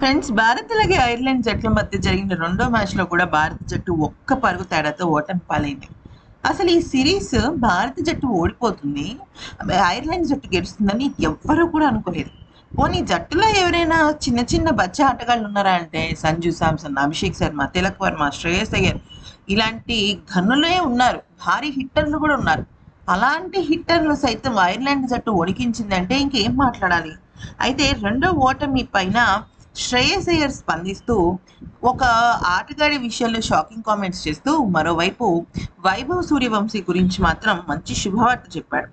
Friends, Bharat అలాగే Ireland జట్ల మధ్య జరిగిన రెండో మ్యాచ్లో కూడా భారత జట్టు ఒక్క పరుగు తేడాతో ఓటమి పాలైంది. అసలు ఈ సిరీస్ భారత జట్టు ఓడిపోతుంది, ఐర్లాండ్ జట్టు గెలుస్తుందని ఎవ్వరూ కూడా అనుకోలేదు. పోనీ జట్టులో ఎవరైనా చిన్న చిన్న బచ్చా ఆటగాళ్ళు ఉన్నారా అంటే సంజు శాంసన్, అభిషేక్ శర్మ, తిలక్ వర్మ, శ్రేయస్ అయ్యర్ ఇలాంటి ఘనులే ఉన్నారు. భారీ హిట్టర్లు కూడా ఉన్నారు. అలాంటి హిట్టర్లు సైతం ఐర్లాండ్ జట్టు వణికించిందంటే ఇంకేం మాట్లాడాలి. అయితే రెండో ఓటమి పైన శ్రేయస్ అయ్యర్ స్పందిస్తూ ఒక ఆటగాడి విషయంలో షాకింగ్ కామెంట్స్ చేస్తూ, మరోవైపు వైభవ్ సూర్యవంశీ గురించి మాత్రం మంచి శుభవార్త చెప్పాడు.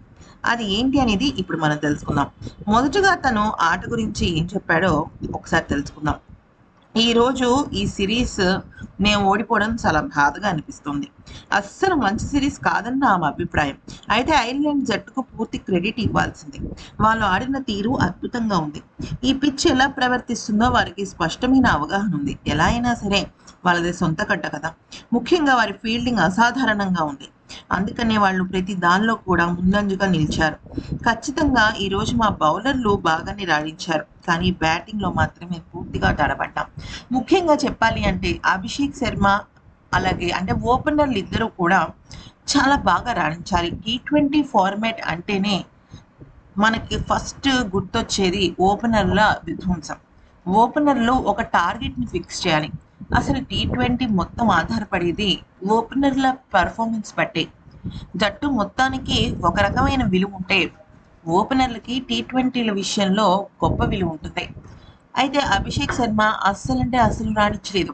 అది ఏంటి అనేది ఇప్పుడు మనం తెలుసుకుందాం. మొదటగా తను ఆట గురించి ఏం చెప్పాడో ఒకసారి తెలుసుకుందాం. ఈరోజు ఈ సిరీస్ నేను ఓడిపోవడం చాలా బాధగా అనిపిస్తుంది. అస్సలు మంచి సిరీస్ కాదని నా అభిప్రాయం. అయితే ఐర్లాండ్ జట్టుకు పూర్తి క్రెడిట్ ఇవ్వాల్సింది. వాళ్ళు ఆడిన తీరు అద్భుతంగా ఉంది. ఈ పిచ్ ఎలా ప్రవర్తిస్తుందో వారికి స్పష్టమైన అవగాహన ఉంది. ఎలా అయినా సరే వాళ్ళది సొంత కట్ట కదా. ముఖ్యంగా వారి ఫీల్డింగ్ అసాధారణంగా ఉంది. అందుకనే వాళ్ళు ప్రతి దానిలో కూడా ముందంజగా నిలిచారు. ఖచ్చితంగా ఈరోజు మా బౌలర్లు బాగానే రాణించారు, కానీ బ్యాటింగ్లో మాత్రమే పూర్తిగా తడబడ్డాం. ముఖ్యంగా చెప్పాలి అంటే అభిషేక్ శర్మ అలాగే అంటే ఓపెనర్లు ఇద్దరు కూడా చాలా బాగా రాణించాలి. T20 ఫార్మాట్ అంటేనే మనకి ఫస్ట్ గుర్తొచ్చేది ఓపెనర్ల విధ్వంసం. ఓపెనర్లు ఒక టార్గెట్ని ఫిక్స్ చేయాలి. అసలు T20 మొత్తం ఆధారపడేది ఓపెనర్ల పర్ఫార్మెన్స్ బట్టే. జట్టు మొత్తానికి ఒక రకమైన విలువ ఉంటే ఓపెనర్లకి T20ల విషయంలో గొప్ప విలువ ఉంటుంది. అయితే అభిషేక్ శర్మ అస్సలంటే అసలు రాణించలేదు.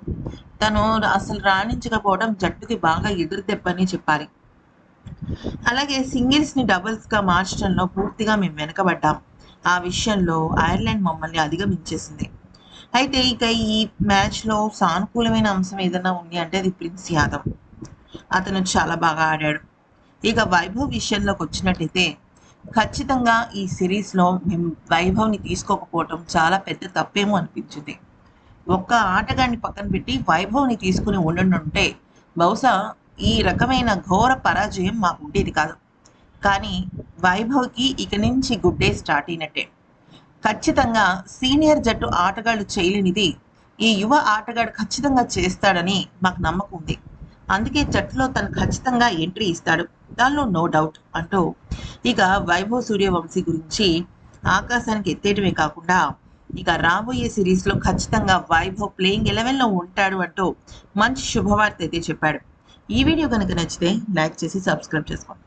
తను అసలు రాణించకపోవడం జట్టుకి బాగా ఎదురు దెబ్బని చెప్పాలి. అలాగే సింగిల్స్ని డబుల్స్గా మార్చడంలో పూర్తిగా మేము వెనకబడ్డాం. ఆ విషయంలో ఐర్లాండ్ మమ్మల్ని అధిగమించేసింది. అయితే ఇక ఈ మ్యాచ్లో సానుకూలమైన అంశం ఏదైనా ఉంది అంటే అది ప్రిన్స్ యాదవ్. అతను చాలా బాగా ఆడాడు. ఇక వైభవ్ విషయంలోకి వచ్చినట్టయితే ఖచ్చితంగా ఈ సిరీస్లో మేము వైభవ్ని తీసుకోకపోవటం చాలా పెద్ద తప్పేమో అనిపించింది. ఒక్క ఆటగాడిని పక్కన పెట్టి వైభవ్ని తీసుకుని ఉండుంటే బహుశా ఈ రకమైన ఘోర పరాజయం మాకు ఉండేది కాదు. కానీ వైభవ్కి ఇక నుంచి గుడ్ డే స్టార్ట్ అయినట్టే. ఖచ్చితంగా సీనియర్ జట్టు ఆటగాళ్ళు చేయలేనిది ఈ యువ ఆటగాడు ఖచ్చితంగా చేస్తాడని మాకు నమ్మకం ఉంది. అందుకే జట్టులో తను ఖచ్చితంగా ఎంట్రీ ఇస్తాడు, దానిలో నో డౌట్ అంటూ ఇక వైభవ్ సూర్యవంశీ గురించి ఆకాశానికి ఎత్తేయటమే కాకుండా ఇక రాబోయే సిరీస్లో ఖచ్చితంగా వైభవ్ ప్లేయింగ్ 11లో ఉంటాడు అంటూ మంచి శుభవార్త అయితే చెప్పాడు. ఈ వీడియో కనుక నచ్చితే లైక్ చేసి సబ్స్క్రైబ్ చేసుకోండి.